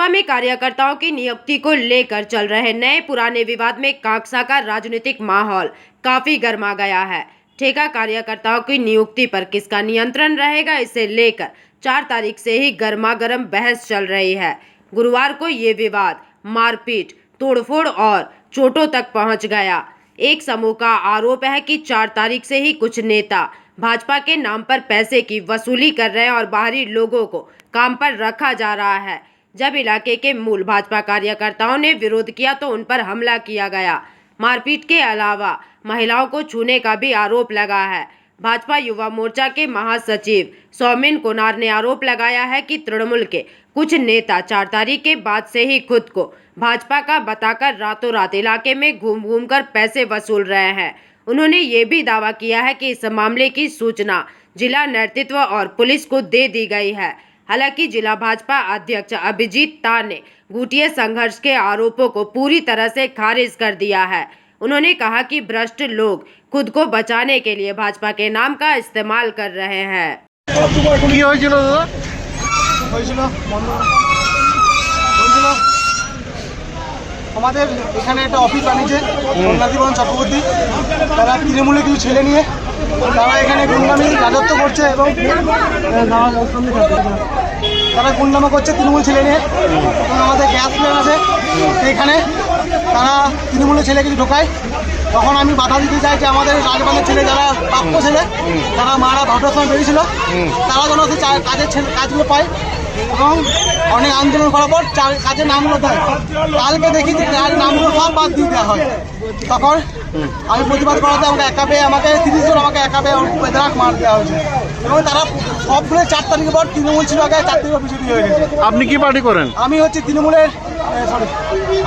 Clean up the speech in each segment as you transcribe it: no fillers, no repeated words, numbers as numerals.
भाजपा में कार्यकर्ताओं की नियुक्ति को लेकर चल रहे नए पुराने विवाद में कांगसा का राजनीतिक माहौल काफी गर्मा गया है। ठेका कार्यकर्ताओं की नियुक्ति पर किसका नियंत्रण रहेगा, इसे लेकर 4 तारीख से ही गर्मागर्म बहस चल रही है। गुरुवार को ये विवाद मारपीट, तोड़फोड़ और चोटों तक पहुंच गया। एक समूह का आरोप है कि 4 तारीख से ही कुछ नेता भाजपा के नाम पर पैसे की वसूली कर रहे हैं और बाहरी लोगों को काम पर रखा जा रहा है। जब इलाके के मूल भाजपा कार्यकर्ताओं ने विरोध किया तो उन पर हमला किया गया। मारपीट के अलावा महिलाओं को छूने का भी आरोप लगा है। भाजपा युवा मोर्चा के महासचिव सौमेन कोनार ने आरोप लगाया है कि तृणमूल के कुछ नेता 4 तारीख के बाद से ही खुद को भाजपा का बताकर रातों रात इलाके में घूम घूम कर पैसे वसूल रहे हैं। उन्होंने ये भी दावा किया है कि इस मामले की सूचना जिला नेतृत्व और पुलिस को दे दी गई है। हालांकि जिला भाजपा अध्यक्ष अभिजीत तार ने गुटिया संघर्ष के आरोपों को पूरी तरह से खारिज कर दिया है। उन्होंने कहा कि भ्रष्ट लोग खुद को बचाने के लिए भाजपा के नाम का इस्तेमाल कर रहे हैं। আমাদের এখানে একটা অফিস বানিয়েছে কন্যাজীবন চক্রবর্তী, তারা তৃণমূলে কিছু ছেলে নিয়ে তারা এখানে গুন্ডামি রাজত্ব করছে এবং তারা গুন্ডামা করছে তৃণমূল ছেলে নিয়ে। এবং আমাদের গ্যাস প্ল্যান আছে সেইখানে তারা তৃণমূলের ছেলে কিছু ঢোকায়, তখন আমি বাধা দিতে চাই যে আমাদের রাজবানের ছেলে যারা প্রাপ্য ছেলে তারা মারা ভোটের সময় বেরিয়েছিল তারা যেন সে কাজগুলো পায় এবং অনেক আন্দোলন করার পর কাজের নামগুলো দেয়। কালকে দেখি যে নামগুলো সব বাদ দিয়ে দেওয়া হয়। তখন আমি প্রতিবাদ করাতে আমাকে 30 জন আমাকে একা পেয়ে বেদরাক মার দেওয়া হয়েছে এবং তারা সবগুলো 4 তারিখের পর তৃণমূল ছিল আগে 4 তারিখের বিজেপি হয়ে গেছে। আপনি কি পার্টি করেন? আমি হচ্ছে তৃণমূলের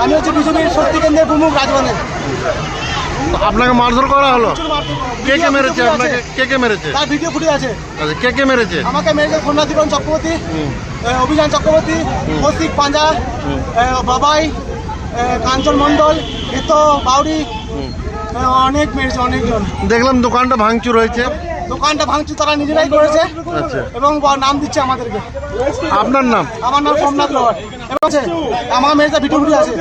আমি হচ্ছে বিজেপির শক্তি কেন্দ্রের প্রমুখ রাজবানের। আপনাকে মারধর করা হলো? কে কে মেরেছে আপনাকে? কে কে মেরেছে? তার ভিডিও ফুটেজ আছে। আচ্ছা, কে কে মেরেছে? আমাকে মেরেছে কন্যাজীবন চক্রবর্তী, অভিযান চক্রবর্তী, কৌশিক পাঞ্জা, বাবাই, কাঞ্চন মণ্ডল, এতো বাউরি, অনেক মেরেছে অনেকজন। দেখলাম দোকানটা ভাঙচুর হয়েছে। দোকানটা ভাঙচুর তারা নিজেরাই করেছে এবং নাম দিচ্ছে আমাদেরকে। আপনার নাম? আমার নাম সোমনাথ রয়। আমার মেরেছে ভিডিও ফুটেজ আছে।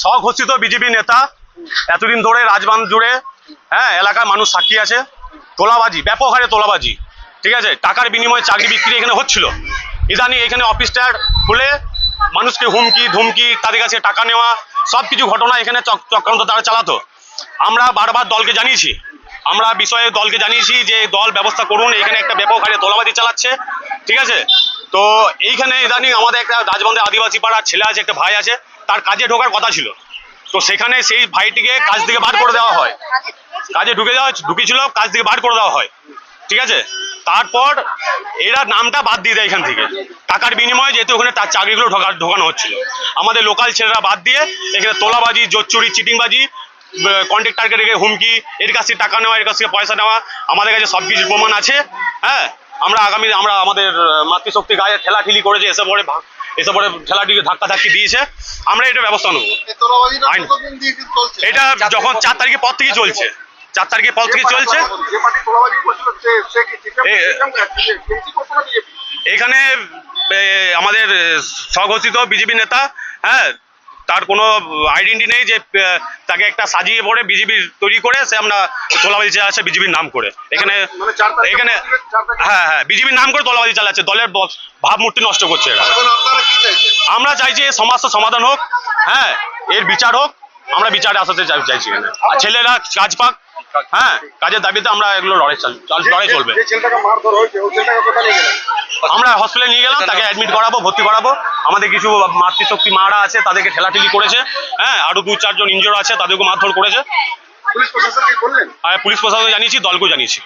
স্বঘোষিত বিজেপি নেতা, এতদিন ধরে রাজবান জুড়ে এলাকার মানুষ সাক্ষী আছে, তোলাবাজি, ব্যাপক হারে তোলাবাজি, ঠিক আছে, টাকার বিনিময়ে চাকরি বিক্রি এখানে হচ্ছিল। ইদানি এখানে অফিসটা খুলে মানুষকে হুমকি ধুমকি, তাদের কাছে টাকা নেওয়া, সব কিছু ঘটনা এখানে চক্রান্ত তারা চালাতো। আমরা বারবার দলকে জানিয়েছি, দলকে জানিয়েছি যে দল ব্যবস্থা করুন, এখানে একটা ব্যাপক হারে তোলাবাজি চালাচ্ছে, ঠিক আছে। তো এইখানে ইদানিং আমাদের একটা রাজবন্ধে আদিবাসী পাড়ার ছেলে আছে, একটা ভাই আছে, তার কাজে ঢোকার কথা ছিল, তো সেখানে সেই ভাইটিকে কাজ থেকে বার করে দেওয়া হয়। কাজে ঢুকেছিল, কাজ থেকে বার করে দেওয়া হয়, ঠিক আছে। তারপর এরা নামটা বাদ দিয়ে দেয় এখান থেকে, টাকার বিনিময়ে, যেহেতু ওখানে তার চাকরিগুলো ঢোকানো হচ্ছিল। আমাদের লোকাল ছেলেরা বাদ দিয়ে এখানে তোলাবাজি, জোচ্চুরি, চিটিংবাজি, কন্ট্রাক্টরকে রেখে হুমকি, এর কাছ থেকে টাকা নেওয়া, এর কাছ থেকে পয়সা নেওয়া, আমাদের কাছে সব কিছু প্রমাণ আছে। আমরা আমাদের মাতৃশক্তি গায়ে ঠেলাঠেলি করেছে, এসব পরে ঠেলাঠিলি ধাক্কাধাক্কি দিয়েছে। আমরা এটা ব্যবস্থা নেব। এটা যখন 4 তারিখের পর থেকে চলছে, 4 তারিখের পর থেকে চলছে। এখানে আমাদের স্বঘোষিত বিজেপি নেতা, তার কোনো আইডেন্টি নেই যে তাকে একটা সাজিয়ে পড়ে বিজেপি তৈরি করে সে আমরা তোলাবাজি চালাচ্ছে বিজেপির নাম করে। এখানে বিজেপির নাম করে তোলাবাজি চালাচ্ছে, দলের ভাবমূর্তি নষ্ট করছে এরা। আমরা চাইছি এই সমস্যার সমাধান হোক, এর বিচার হোক। আমরা বিচারে আসাতে চাইছি এখানে, আর ছেলেরা কাজ পাক, কাজের দাবিতে আমরা এগুলো লড়াই চলবে। আমরা হসপিটালে নিয়ে গেলাম, তাকে অ্যাডমিট করাবো, ভর্তি করাবো। আমাদের কিছু মাতৃশক্তি মারা আছে, তাদেরকে ঠেলাঠেলি করেছে, আরো 2-4 জন ইনজোর আছে, তাদেরকে মারধর করেছে। পুলিশ প্রশাসনকে জানিয়েছি, দলকেও জানিয়েছি।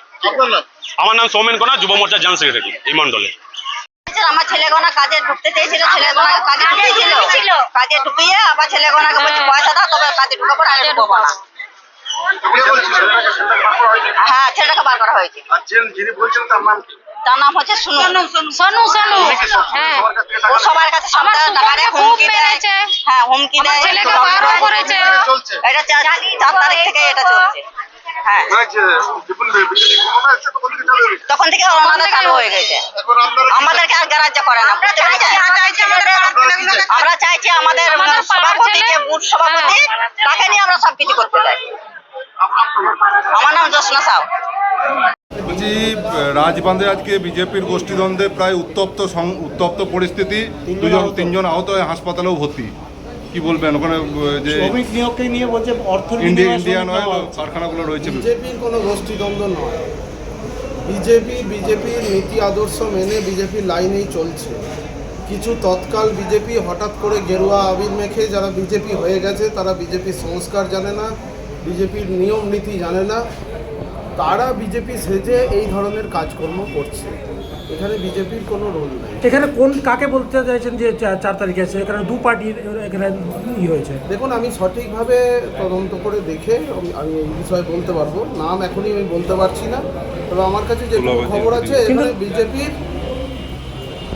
আমার নাম সৌমেন কোনার, যুব মোর্চার জেনারেল সেক্রেটারি এই মন্ডলে। আমার ছেলেগোনা কাজে ঢুকতে চেয়েছিল, ছেলেগোনাকে কাজে ঢুকিয়েছিল, কাজে ঢুকিয়ে আবার ছেলেগোনাকে বলছে পয়সা দাও, তবে কাজে ঢুকাবো, আগে ঢুকবো না। ছেলেটাকে বার করা হয়েছে। তার নাম হচ্ছে সোনু। ও সবার কাছে হুমকি দেয়, হুমকি দেয়। এটা 4 তারিখ থেকে এটা চলছে। হ্যাঁ তখন থেকে ওনাদের চালু হয়ে গেছে আমাদেরকে আর গ্রাহ্য করে না আমরা চাইছি আমাদের সভাপতি যে বুথ সভাপতি তাকে নিয়ে আমরা সবকিছু করতে চাই আমার নাম জোসনা সাউ বলছি রাজবাঁধে আজকে বিজেপির গোষ্ঠীদ্বন্দ্বে প্রায় উত্তপ্ত পরিস্থিতি, তিনজন আহত হয়ে হাসপাতালেও ভর্তি। কি বলবেন ওখানে যে শ্রমিক নিয়োগকে নিয়ে বলছে ইন্ডিয়ান অয়েল কারখানাগুলো রয়েছে? বিজেপির কোনো গোষ্ঠীদ্বন্দ্ব নয়। বিজেপির নীতি আদর্শ মেনে বিজেপির লাইনেই চলছে। কিছু তৎকাল বিজেপি হঠাৎ করে গেরুয়া আবির মেখে যারা বিজেপি হয়ে গেছে, তারা বিজেপির সংস্কার জানে না, বিজেপির নিয়ম নীতি জানে না, তারা বিজেপি সেজে এই ধরনের কাজকর্ম করছে। এখানে বিজেপির কোনো রোল নেই। এখানে কাকে বলতে চাইছেন যে 4 তারিখে আছে? এখানে দু পার্টির এখানে হয়েছে। দেখুন, আমি সঠিকভাবে তদন্ত করে দেখে আমি এই বিষয়ে বলতে পারবো। নাম এখনই আমি বলতে পারছি না, তবে আমার কাছে যে খবর আছে এখানে বিজেপির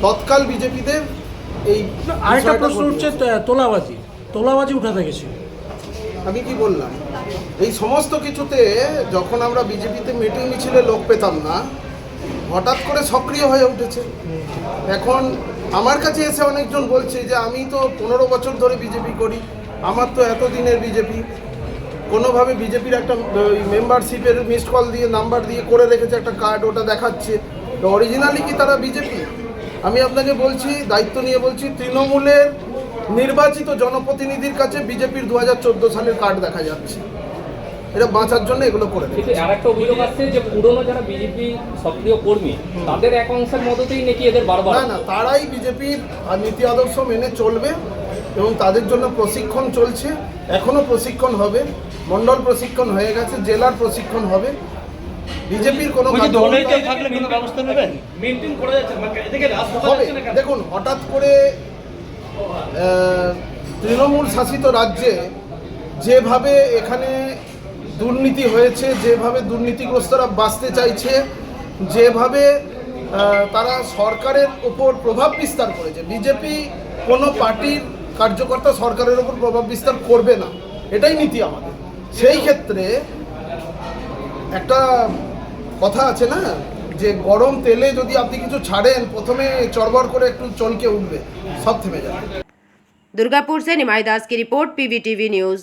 তৎকাল বিজেপিদের এই আরেকটা প্রশ্ন হচ্ছে তোলাবাজি উঠাতে গেছে। আমি কি বললাম, এই সমস্ত কিছুতে যখন আমরা বিজেপিতে মিটিং মিছিলে লোক পেতাম না, হঠাৎ করে সক্রিয় হয়ে উঠেছে। এখন আমার কাছে এসে অনেকজন বলছে যে আমি তো 15 বছর ধরে বিজেপি করি, আমার তো এতদিনের বিজেপি, কোনোভাবে বিজেপির একটা মেম্বারশিপের মিসড কল দিয়ে নাম্বার দিয়ে করে রেখেছে একটা কার্ড, ওটা দেখাচ্ছে। তো অরিজিনালি কি তারা বিজেপি? আমি আপনাকে বলছি, দায়িত্ব নিয়ে বলছি, তৃণমূলের নির্বাচিত জনপ্রতিনিধির কাছে বিজেপির 2014 সালের কার্ড দেখা যাচ্ছে। এটা বাঁচার জন্য এগুলো করে কিন্তু আরেকটা অভিযোগ আসছে যে পুরনো যারা বিজেপি সক্রিয় কর্মী তাদের এক অংশের মদতেই নাকি এদের বারবার না, তারাই বিজেপির নীতি আদর্শ মেনে চলবে এবং তাদের জন্য প্রশিক্ষণ চলছে। এখনো প্রশিক্ষণ হবে, মন্ডল প্রশিক্ষণ হয়ে গেছে, জেলার প্রশিক্ষণ হবে। বিজেপির কোনো ব্যবস্থা নেবেন? দেখুন, হঠাৎ করে তৃণমূল শাসিত রাজ্যে যেভাবে এখানে দুর্নীতি হয়েছে, যেভাবে দুর্নীতিগ্রস্তরা বাঁচতে চাইছে, যেভাবে তারা সরকারের ওপর প্রভাব বিস্তার করেছে, বিজেপি কোনো পার্টির কার্যকর্তা সরকারের ওপর প্রভাব বিস্তার করবে না, এটাই নীতি আমাদের। সেই ক্ষেত্রে একটা কথা আছে না, যে গরম তেলে যদি আপনি কিছু ছাড়েন, প্রথমে চড়বড় করে একটু চলকে উঠবে, সব থেমে যাবে। दुर्गापुर से निमाई दास की रिपोर्ट, PVTV न्यूज।